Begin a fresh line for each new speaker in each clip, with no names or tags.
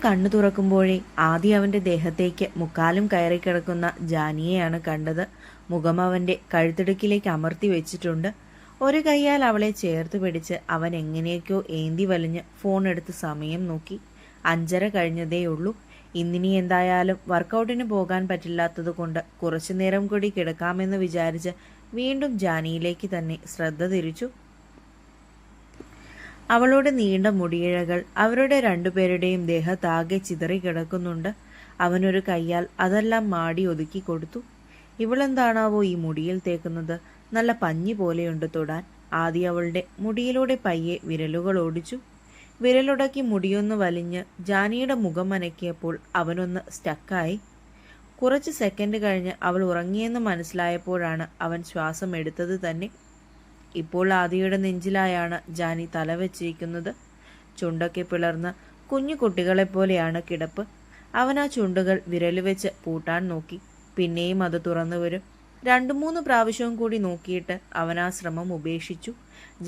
കണ്ണു തുറക്കുമ്പോഴേ ആദ്യം അവന്റെ ദേഹത്തേക്ക് മുക്കാലും കയറിക്കിടക്കുന്ന ജാനിയെയാണ് കണ്ടത്. മുഖം അവന്റെ കഴുത്തിടുക്കിലേക്ക് അമർത്തി വെച്ചിട്ടുണ്ട്. ഒരു കൈയാൽ അവളെ ചേർത്ത് പിടിച്ച് അവൻ എങ്ങനെയൊക്കെയോ ഏന്തി വലിഞ്ഞ് ഫോൺ എടുത്ത് സമയം നോക്കി. 5:30 കഴിഞ്ഞതേയുള്ളൂ. ഇന്നിനി എന്തായാലും വർക്കൗട്ടിന് പോകാൻ പറ്റില്ലാത്തത് കൊണ്ട് കുറച്ചു നേരം കൂടി കിടക്കാമെന്ന് വിചാരിച്ച് വീണ്ടും ജാനിയിലേക്ക് തന്നെ ശ്രദ്ധ തിരിച്ചു. അവളുടെ നീണ്ട മുടിയിഴകൾ അവരുടെ രണ്ടുപേരുടെയും ദേഹത്താകെ ചിതറിക്കിടക്കുന്നുണ്ട്. അവനൊരു കയ്യാൽ അതെല്ലാം മാടി ഒതുക്കി കൊടുത്തു. ഇവളെന്താണാവോ ഈ മുടിയിൽ തേക്കുന്നത്? നല്ല പഞ്ഞി പോലെയുണ്ട് തൊടാൻ. ആദ്യം അവളുടെ മുടിയിലൂടെ പയ്യെ വിരലുകൾ ഓടിച്ചു. വിരലുടക്കി മുടിയൊന്ന് വലിഞ്ഞ് ജാനിയുടെ മുഖം അനക്കിയപ്പോൾ അവനൊന്ന് സ്റ്റക്കായി. കുറച്ച് സെക്കൻഡ് കഴിഞ്ഞ് അവൾ ഉറങ്ങിയെന്ന് മനസ്സിലായപ്പോഴാണ് അവൻ ശ്വാസം എടുത്തത് തന്നെ. ഇപ്പോൾ ആദിയുടെ നെഞ്ചിലായാണ് ജാനി തല വെച്ചിരിക്കുന്നത്. ചുണ്ടൊക്കെ പിളർന്ന് കുഞ്ഞു കുട്ടികളെപ്പോലെയാണ് കിടപ്പ്. അവൻ ആ ചുണ്ടുകൾ വിരല് വെച്ച് പൂട്ടാൻ നോക്കി. പിന്നെയും അത് തുറന്നു വരും. 2-3 പ്രാവശ്യവും കൂടി നോക്കിയിട്ട് അവൻ ആ ശ്രമം ഉപേക്ഷിച്ചു.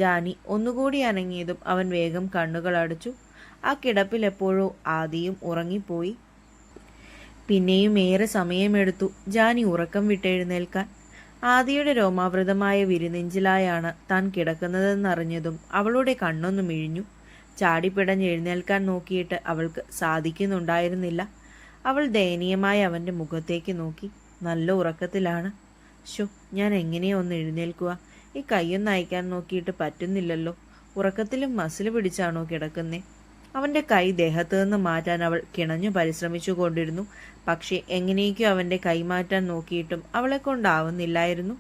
ജാനി ഒന്നുകൂടി അനങ്ങിയതും അവൻ വേഗം കണ്ണുകൾ അടച്ചു. ആ കിടപ്പിൽ എപ്പോഴോ ആദിയും ഉറങ്ങിപ്പോയി. പിന്നെയും ഏറെ സമയമെടുത്തു ജാനി ഉറക്കം വിട്ടെഴുന്നേൽക്കാൻ. ആദിയുടെ രോമാവൃതമായ വിരിനെഞ്ചിലായാണ് താൻ കിടക്കുന്നതെന്നറിഞ്ഞതും അവളുടെ കണ്ണൊന്നു മിഴിഞ്ഞു. ചാടിപ്പിടഞ്ഞ് എഴുന്നേൽക്കാൻ നോക്കിയിട്ട് അവൾക്ക് സാധിക്കുന്നുണ്ടായിരുന്നില്ല. അവൾ ദയനീയമായി അവൻ്റെ മുഖത്തേക്ക് നോക്കി. നല്ല ഉറക്കത്തിലാണ്. ശോ, ഞാൻ എങ്ങനെയാ ഒന്ന് എഴുന്നേൽക്കുക? ഈ കൈയൊന്ന് അയക്കാൻ നോക്കിയിട്ട് പറ്റുന്നില്ലല്ലോ. ഉറക്കത്തിലും മസിൽ പിടിച്ചാണോ കിടക്കുന്നേ? അവൻ്റെ കൈ ദേഹത്തു നിന്ന് മാറ്റാൻ അവൾ കിണഞ്ഞു പരിശ്രമിച്ചു കൊണ്ടിരുന്നു. പക്ഷേ എങ്ങനെയൊക്കെയോ അവൻ്റെ കൈ മാറ്റാൻ നോക്കിയിട്ടും അവളെ കൊണ്ടാവുന്നില്ലായിരുന്നു.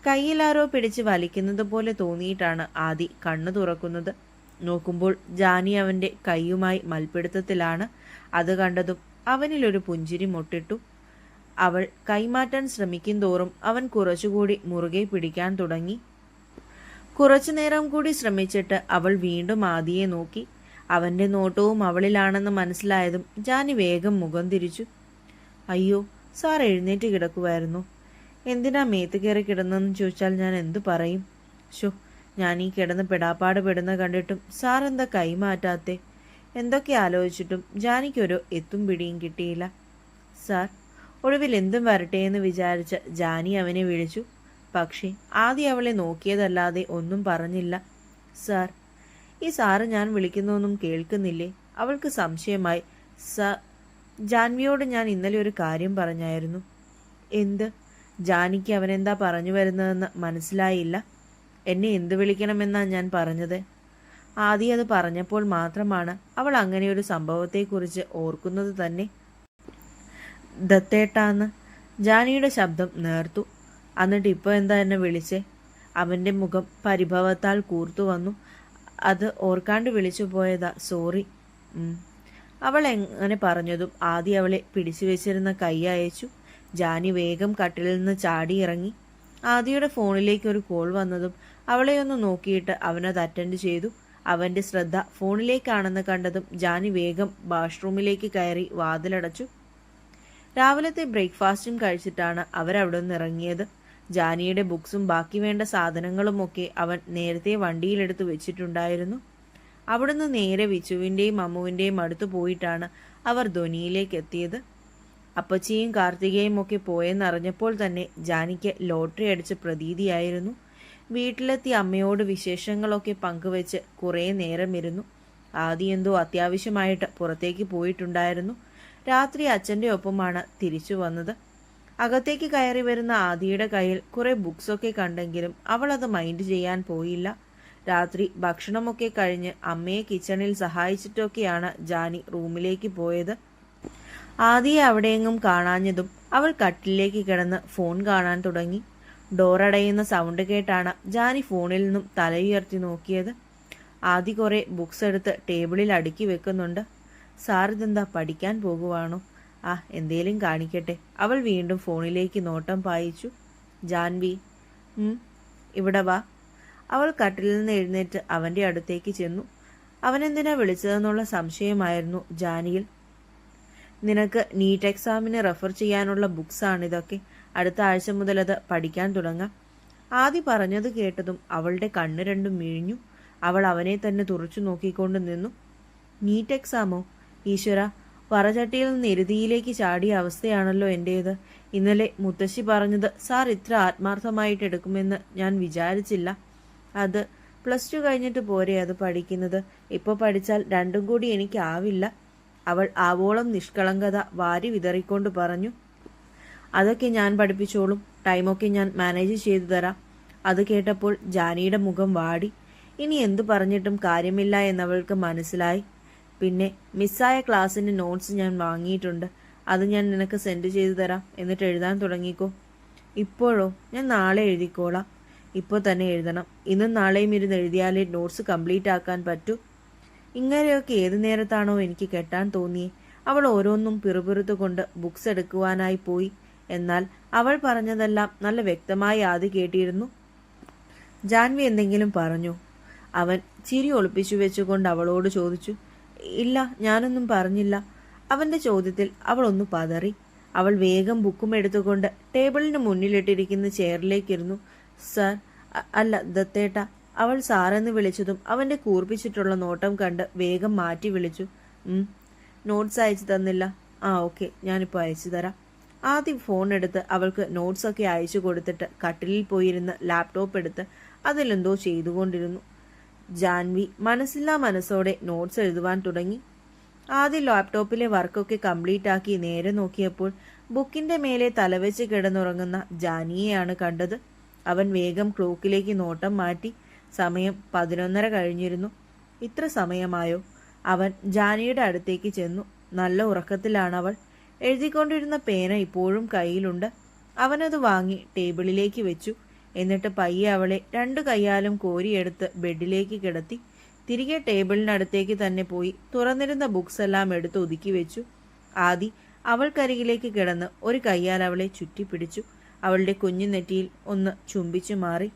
കൈയിലാരോ പിടിച്ച് വലിക്കുന്നത് പോലെ തോന്നിയിട്ടാണ് ആദി കണ്ണു തുറക്കുന്നത്. നോക്കുമ്പോൾ ജാനി അവൻ്റെ കൈയുമായി മൽപ്പിടുത്തത്തിലാണ്. അത് കണ്ടതും അവനിലൊരു പുഞ്ചിരി മൊട്ടിട്ടു. അവൾ കൈമാറ്റാൻ ശ്രമിക്കും തോറും അവൻ കുറച്ചുകൂടി മുറുകെ പിടിക്കാൻ തുടങ്ങി. കുറച്ചു നേരം കൂടി ശ്രമിച്ചിട്ട് അവൾ വീണ്ടും ആദിയെ നോക്കി. അവൻ്റെ നോട്ടവും അവളിലാണെന്ന് മനസ്സിലായതും ജാനി വേഗം മുഖം തിരിച്ചു. അയ്യോ, സാർ എഴുന്നേറ്റ് കിടക്കുമായിരുന്നു. എന്തിനാ മേത്ത് കയറി കിടന്നെന്ന് ചോദിച്ചാൽ ഞാൻ എന്തു പറയും? ഷോ, ഞാൻ ഈ കിടന്ന് പെടാപ്പാട് പെടുന്ന കണ്ടിട്ടും സാർ എന്താ കൈമാറ്റാത്തെ? എന്തൊക്കെ ആലോചിച്ചിട്ടും ജാനിക്കൊരു എത്തും പിടിയും കിട്ടിയില്ല. സാർ, ഒടുവിൽ എന്തും വരട്ടെ എന്ന് വിചാരിച്ച് ജാനി അവനെ വിളിച്ചു. പക്ഷേ ആദ്യം അവളെ നോക്കിയതല്ലാതെ ഒന്നും പറഞ്ഞില്ല. സാർ, ഈ സാറ് ഞാൻ വിളിക്കുന്നൊന്നും കേൾക്കുന്നില്ലേ? അവൾക്ക് സംശയമായി. ജാൻവിയോട് ഞാൻ ഇന്നലെ ഒരു കാര്യം പറഞ്ഞായിരുന്നു. എന്ത്? ജാനിക്ക് അവനെന്താ പറഞ്ഞു വരുന്നതെന്ന് മനസ്സിലായില്ല. എന്നെ എന്ത് വിളിക്കണമെന്നാ ഞാൻ പറഞ്ഞത്? ആദ്യം അത് പറഞ്ഞപ്പോൾ മാത്രമാണ് അവൾ അങ്ങനെ ഒരു സംഭവത്തെക്കുറിച്ച് ഓർക്കുന്നത് തന്നെ. ദത്തേട്ടാന്ന് ജാനിയുടെ ശബ്ദം നേർത്തു. എന്നിട്ട് ഇപ്പോൾ എന്താ എന്നെ വിളിച്ചേ? അവൻ്റെ മുഖം പരിഭവത്താൽ കൂർത്തു വന്നു. അത് ഓർക്കാണ്ട് വിളിച്ചു പോയതാ, സോറി. അവൾ എങ്ങനെ പറഞ്ഞതും ആദ്യം അവളെ പിടിച്ചു വെച്ചിരുന്ന കൈ അയച്ചു. ജാനി വേഗം കട്ടിലിൽ നിന്ന് ചാടി ഇറങ്ങി. ആദിയുടെ ഫോണിലേക്ക് ഒരു കോൾ വന്നതും അവളെ ഒന്ന് നോക്കിയിട്ട് അവനത് അറ്റൻഡ് ചെയ്തു. അവൻ്റെ ശ്രദ്ധ ഫോണിലേക്കാണെന്ന് കണ്ടതും ജാനി വേഗം വാഷ്റൂമിലേക്ക് കയറി വാതിലടച്ചു. രാവിലത്തെ ബ്രേക്ക്ഫാസ്റ്റും കഴിച്ചിട്ടാണ് അവരവിടെ നിന്ന് ഇറങ്ങിയത്. ജാനിയുടെ ബുക്സും ബാക്കി വേണ്ട സാധനങ്ങളുമൊക്കെ അവൻ നേരത്തെ വണ്ടിയിലെടുത്ത് വെച്ചിട്ടുണ്ടായിരുന്നു. അവിടുന്ന് നേരെ വിച്ചുവിൻ്റെയും അമ്മുവിൻ്റെയും അടുത്ത് പോയിട്ടാണ് അവർ ധ്വനിയിലേക്ക് എത്തിയത്. അപ്പച്ചിയും കാർത്തികയും ഒക്കെ പോയെന്നറിഞ്ഞപ്പോൾ തന്നെ ജാനിക്ക് ലോട്ടറി അടിച്ച പ്രതീതിയായിരുന്നു. വീട്ടിലെത്തി അമ്മയോട് വിശേഷങ്ങളൊക്കെ പങ്കുവെച്ച് കുറേ നേരം ഇരുന്നു. ആദ്യം എന്തോ അത്യാവശ്യമായിട്ട് പുറത്തേക്ക് പോയിട്ടുണ്ടായിരുന്നു. രാത്രി അച്ഛൻ്റെ ഒപ്പമാണ് തിരിച്ചു വന്നത്. അകത്തേക്ക് കയറി വരുന്ന ആദിയുടെ കയ്യിൽ കുറെ ബുക്സൊക്കെ കണ്ടെങ്കിലും അവൾ അത് മൈൻഡ് ചെയ്യാൻ പോയില്ല. രാത്രി ഭക്ഷണമൊക്കെ കഴിഞ്ഞ് അമ്മയെ കിച്ചണിൽ സഹായിച്ചിട്ടൊക്കെയാണ് ജാനി റൂമിലേക്ക് പോയത്. ആദിയെ അവിടെയെങ്ങും കാണാഞ്ഞതും അവൾ കട്ടിലേക്ക് കിടന്ന് ഫോൺ കാണാൻ തുടങ്ങി. ഡോറടയുന്ന സൗണ്ട് കേട്ടാണ് ജാനി ഫോണിൽ നിന്നും തലയുയർത്തി നോക്കിയത്. ആദി കുറെ ബുക്സ് എടുത്ത് ടേബിളിൽ അടുക്കി വെക്കുന്നുണ്ട്. സാർ ഇതെന്താ, പഠിക്കാൻ പോകുവാണോ? എന്തേലും കാണിക്കട്ടെ. അവൾ വീണ്ടും ഫോണിലേക്ക് നോട്ടം പായിച്ചു. ജാൻവി, ഇവിടെ വാ. അവൾ കട്ടിലിൽ നിന്ന് എഴുന്നേറ്റ് അവൻ്റെ അടുത്തേക്ക് ചെന്നു. അവനെന്തിനാ വിളിച്ചതെന്നുള്ള സംശയമായിരുന്നു ജാനിയിൽ. നിനക്ക് നീറ്റ് എക്സാമിന് റെഫർ ചെയ്യാനുള്ള ബുക്സാണിതൊക്കെ. അടുത്ത ആഴ്ച മുതൽ അത് പഠിക്കാൻ തുടങ്ങാം. ആദി പറഞ്ഞത് കേട്ടതും അവളുടെ കണ്ണ് രണ്ടും മിഴിഞ്ഞു. അവൾ അവനെ തന്നെ തുറച്ചു നോക്കിക്കൊണ്ട് നിന്നു. നീറ്റ് എക്സാമോ? ഈശ്വര, വറചട്ടിയിൽ നിന്ന് എരുതിയിലേക്ക് ചാടിയ അവസ്ഥയാണല്ലോ എൻ്റേത്. ഇന്നലെ മുത്തശ്ശി പറഞ്ഞത് സാർ ഇത്ര ആത്മാർത്ഥമായിട്ട് എടുക്കുമെന്ന് ഞാൻ വിചാരിച്ചില്ല. അത് +2 കഴിഞ്ഞിട്ട് പോരെ അത് പഠിക്കുന്നത്. ഇപ്പോൾ പഠിച്ചാൽ രണ്ടും കൂടി എനിക്കാവില്ല. അവൾ ആവോളം നിഷ്കളങ്കത വാരി വിതറിക്കൊണ്ട് പറഞ്ഞു. അതൊക്കെ ഞാൻ പഠിപ്പിച്ചോളും. ടൈമൊക്കെ ഞാൻ മാനേജ് ചെയ്തു തരാം. അത് കേട്ടപ്പോൾ ജാനിയുടെ മുഖം വാടി. ഇനി എന്തു പറഞ്ഞിട്ടും കാര്യമില്ല എന്നവൾക്ക് മനസ്സിലായി. പിന്നെ മിസ്സായ ക്ലാസ്സിൻ്റെ നോട്ട്സ് ഞാൻ വാങ്ങിയിട്ടുണ്ട്. അത് ഞാൻ നിനക്ക് സെൻഡ് ചെയ്തു തരാം. എന്നിട്ട് എഴുതാൻ തുടങ്ങിക്കോ. ഇപ്പോഴോ? ഞാൻ നാളെ എഴുതിക്കോളാം. ഇപ്പോൾ തന്നെ എഴുതണം. ഇന്നും നാളെയും ഇരുന്ന് എഴുതിയാലേ നോട്ട്സ് കംപ്ലീറ്റ് ആക്കാൻ പറ്റൂ. ഇങ്ങനെയൊക്കെ ഏതു നേരത്താണോ എനിക്ക് കെട്ടാൻ തോന്നിയേ. അവൾ ഓരോന്നും പിറുപിറുത്തുകൊണ്ട് ബുക്സ് എടുക്കുവാനായി പോയി. എന്നാൽ അവൾ പറഞ്ഞതെല്ലാം നല്ല വ്യക്തമായി ആദ്യം കേട്ടിരുന്നു. ജാൻവി എന്തെങ്കിലും പറഞ്ഞു? അവൻ ചിരി ഒളിപ്പിച്ചു വെച്ചുകൊണ്ട് അവളോട് ചോദിച്ചു. ഇല്ല, ഞാനൊന്നും പറഞ്ഞില്ല. അവന്റെ ചോദ്യത്തിൽ അവൾ ഒന്ന് പതറി. അവൾ വേഗം ബുക്കും എടുത്തുകൊണ്ട് ടേബിളിന് മുന്നിലിട്ടിരിക്കുന്ന ചെയറിലേക്കിരുന്നു. സാർ, അല്ല ദത്തേട്ട. അവൾ സാറെന്ന് വിളിച്ചതും അവന്റെ കൂർപ്പിച്ചിട്ടുള്ള നോട്ടം കണ്ട് വേഗം മാറ്റി വിളിച്ചു. നോട്ട്സ് അയച്ചു തന്നില്ല? ആ ഓക്കെ, ഞാനിപ്പോൾ അയച്ചു തരാം. ആദ്യം ഫോൺ എടുത്ത് അവൾക്ക് നോട്ട്സൊക്കെ അയച്ചു കൊടുത്തിട്ട് കട്ടിലിൽ പോയിരുന്ന് ലാപ്ടോപ്പ് എടുത്ത് അതിലെന്തോ ചെയ്തുകൊണ്ടിരുന്നു. ജാൻവി മനസ്സില്ലാ മനസ്സോടെ നോട്ട്സ് എഴുതുവാൻ തുടങ്ങി. ആദ്യം ലാപ്ടോപ്പിലെ വർക്കൊക്കെ കംപ്ലീറ്റ് ആക്കി നേരെ നോക്കിയപ്പോൾ ബുക്കിന്റെ മേലെ തലവെച്ച് കിടന്നുറങ്ങുന്ന ജാനിയെയാണ് കണ്ടത്. അവൻ വേഗം ക്ലോക്കിലേക്ക് നോട്ടം മാറ്റി. സമയം 11:30 കഴിഞ്ഞിരുന്നു. ഇത്ര സമയമായോ? അവൻ ജാനിയുടെ അടുത്തേക്ക് ചെന്നു. നല്ല ഉറക്കത്തിലാണവൾ. എഴുതിക്കൊണ്ടിരുന്ന പേന ഇപ്പോഴും കയ്യിലുണ്ട്. അവനത് വാങ്ങി ടേബിളിലേക്ക് വെച്ചു. എന്നിട്ട് പയ്യെ അവളെ 2 കൈയാലും കോരിയെടുത്ത് ബെഡിലേക്ക് കിടത്തി. തിരികെ ടേബിളിനടുത്തേക്ക് തന്നെ പോയി തുറന്നിരുന്ന ബുക്സ് എല്ലാം എടുത്ത് ഒതുക്കി വെച്ചു. ആദി അവൾക്കരികിലേക്ക് കിടന്ന് ഒരു കൈയാൽ അവളെ ചുറ്റിപ്പിടിച്ചു. അവളുടെ കുഞ്ഞു നെറ്റിയിൽ ഒന്ന് ചുംബിച്ചു മാറി.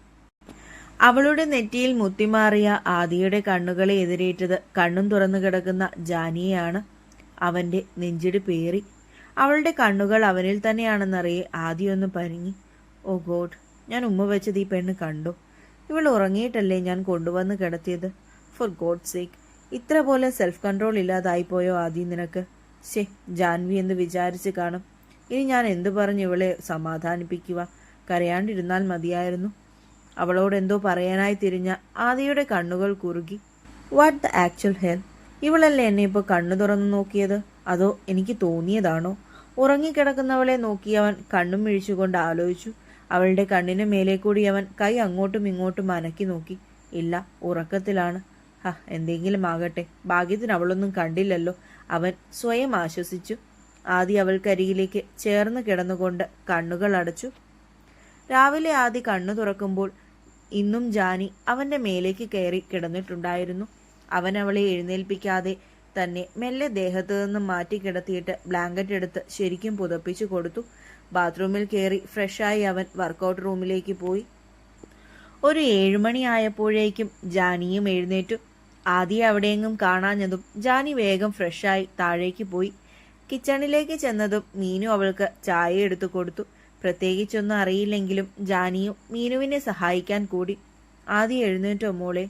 അവളുടെ നെറ്റിയിൽ മുത്തിമാറിയ ആദിയുടെ കണ്ണുകളെ എതിരേറ്റത് കണ്ണും തുറന്നു കിടക്കുന്ന ജാനിയെയാണ്. അവന്റെ നെഞ്ചിടി പേറി. അവളുടെ കണ്ണുകൾ അവനിൽ തന്നെയാണെന്നറിയെ ആദിയൊന്ന് പരിങ്ങി. ഓ ഗോഡ്, ഞാൻ ഉമ്മ വെച്ചത് ഈ പെണ്ണ് കണ്ടു. ഇവൾ ഉറങ്ങിയിട്ടല്ലേ ഞാൻ കൊണ്ടുവന്ന് കിടത്തിയത്. ഫോർ ഗോഡ് സേക്ക്, ഇത്ര പോലെ സെൽഫ് കൺട്രോൾ ഇല്ലാതായിപ്പോയോ ആദ്യം നിനക്ക്? ശേ, ജാൻവി എന്ന് വിചാരിച്ച് കാണും. ഇനി ഞാൻ എന്തു പറഞ്ഞ് ഇവളെ സമാധാനിപ്പിക്കുക? കരയാണ്ടിരുന്നാൽ മതിയായിരുന്നു. അവളോടെന്തോ പറയാനായി തിരിഞ്ഞ ആദിയുടെ കണ്ണുകൾ കുറുകി. What the actual hell? ഇവളല്ലേ എന്നെ ഇപ്പോൾ കണ്ണു തുറന്നു നോക്കിയത്? അതോ എനിക്ക് തോന്നിയതാണോ? ഉറങ്ങിക്കിടക്കുന്നവളെ നോക്കി അവൻ കണ്ണും മിഴിച്ചുകൊണ്ട് ആലോചിച്ചു. അവളുടെ കണ്ണിന് മേലെ കൂടി അവൻ കൈ അങ്ങോട്ടും ഇങ്ങോട്ടും അനക്കി നോക്കി. ഇല്ല, ഉറക്കത്തിലാണ്. എന്തെങ്കിലും ആകട്ടെ, ഭാഗ്യത്തിന് അവളൊന്നും കണ്ടില്ലല്ലോ. അവൻ സ്വയം ആശ്വസിച്ചു. ആദി അവൾക്കരികിലേക്ക് ചേർന്ന് കിടന്നുകൊണ്ട് കണ്ണുകൾ അടച്ചു. രാവിലെ ആദി കണ്ണു തുറക്കുമ്പോൾ ഇന്നും ജാനി അവന്റെ മേലേക്ക് കയറി കിടന്നിട്ടുണ്ടായിരുന്നു. അവൻ അവളെ എഴുന്നേൽപ്പിക്കാതെ തന്നെ മെല്ലെ ദേഹത്തു നിന്നും മാറ്റി കിടത്തിയിട്ട് ബ്ലാങ്കറ്റ് എടുത്ത് ശരിക്കും പുതപ്പിച്ചു കൊടുത്തു. ബാത്റൂമിൽ കയറി ഫ്രഷായി അവൻ വർക്കൗട്ട് റൂമിലേക്ക് പോയി. ഒരു 7 മണി ആയപ്പോഴേക്കും ജാനിയും എഴുന്നേറ്റു. ആദ്യം അവിടെയെങ്ങും കാണാഞ്ഞതും ജാനി വേഗം ഫ്രഷായി താഴേക്ക് പോയി. കിച്ചണിലേക്ക് ചെന്നതും മീനു അവൾക്ക് ചായ എടുത്തു കൊടുത്തു. പ്രത്യേകിച്ചൊന്നും അറിയില്ലെങ്കിലും ജാനിയും മീനുവിനെ സഹായിക്കാൻ കൂടി. ആദ്യം എഴുന്നേറ്റോ മോളെ?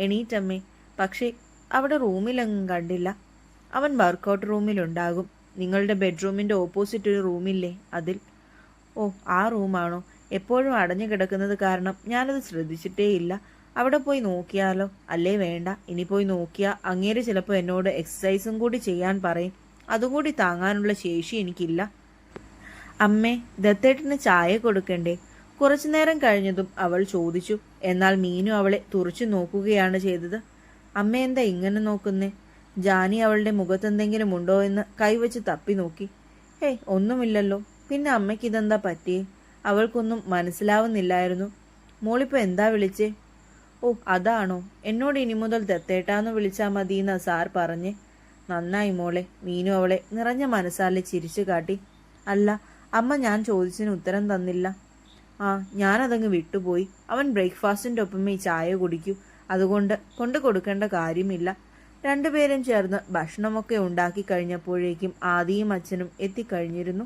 എണീറ്റമ്മേ. പക്ഷേ അവിടെ റൂമിലെങ്ങും കണ്ടില്ല. അവൻ വർക്കൗട്ട് റൂമിലുണ്ടാകും. നിങ്ങളുടെ ബെഡ്റൂമിൻ്റെ ഓപ്പോസിറ്റ് ഒരു റൂമില്ലേ, അതിൽ. ഓ, ആ റൂമാണോ? എപ്പോഴും അടഞ്ഞു കിടക്കുന്നത് കാരണം ഞാനത് ശ്രദ്ധിച്ചിട്ടേയില്ല. അവിടെ പോയി നോക്കിയാലോ? അല്ലേ വേണ്ട, ഇനി പോയി നോക്കിയാൽ അങ്ങേര് ചിലപ്പോൾ എന്നോട് എക്സസൈസും കൂടി ചെയ്യാൻ പറയും. അതുകൂടി താങ്ങാനുള്ള ശേഷി എനിക്കില്ല. അമ്മേ, ദത്തേട്ടന് ചായ കൊടുക്കണ്ടേ? കുറച്ചു നേരം കഴിഞ്ഞതും അവൾ ചോദിച്ചു. എന്നാൽ മീനു അവളെ തുറച്ചു നോക്കുകയാണ് ചെയ്തത്. അമ്മ എന്താ ഇങ്ങനെ നോക്കുന്നേ? ജാനി അവളുടെ മുഖത്തെന്തെങ്കിലും ഉണ്ടോ എന്ന് കൈവച്ച് തപ്പി നോക്കി. ഹേയ്, ഒന്നുമില്ലല്ലോ. പിന്നെ അമ്മയ്ക്ക് ഇതെന്താ പറ്റിയേ? അവൾക്കൊന്നും മനസ്സിലാവുന്നില്ലായിരുന്നു. മോളിപ്പോൾ എന്താ വിളിച്ചേ? ഓ, അതാണോ? എന്നോട് ഇനി മുതൽ ദത്തേട്ടാന്ന് വിളിച്ചാൽ മതിയെന്നാ സാർ പറഞ്ഞേ. നന്നായി മോളെ. മീനു അവളെ നിറഞ്ഞ മനസ്സാലെ ചിരിച്ചു കാട്ടി. അല്ല അമ്മ, ഞാൻ ചോദിച്ചതിന് ഉത്തരം തന്നില്ല. ഞാനതങ്ങ് വിട്ടുപോയി. അവൻ ബ്രേക്ക്ഫാസ്റ്റിൻ്റെ ഒപ്പമേ ചായ കുടിക്കൂ. അതുകൊണ്ട് കൊണ്ടു കൊടുക്കേണ്ട കാര്യമില്ല. രണ്ടുപേരും ചേർന്ന് ഭക്ഷണമൊക്കെ ഉണ്ടാക്കി കഴിഞ്ഞപ്പോഴേക്കും ആദിയും അച്ഛനും എത്തിക്കഴിഞ്ഞിരുന്നു.